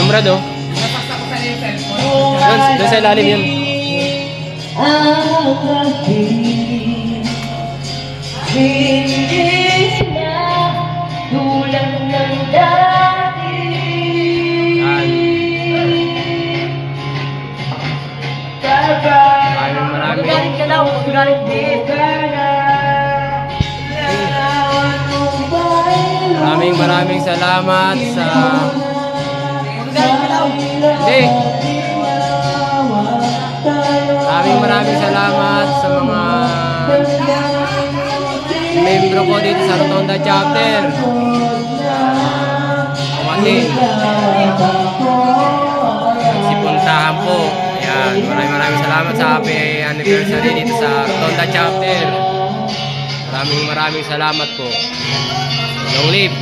Yung Brad, oh. Doon sa ilalim yun. Hindi na tulad ng dati. Maraming salamat sa... Hindi. Maraming salamat sa mga membro ko dito sa Rotonda Chapter. Kumatin. Sipuntahan po. Ayan. Maraming salamat sa happy anniversary dito sa Rotonda Chapter. Maraming salamat po. Long live.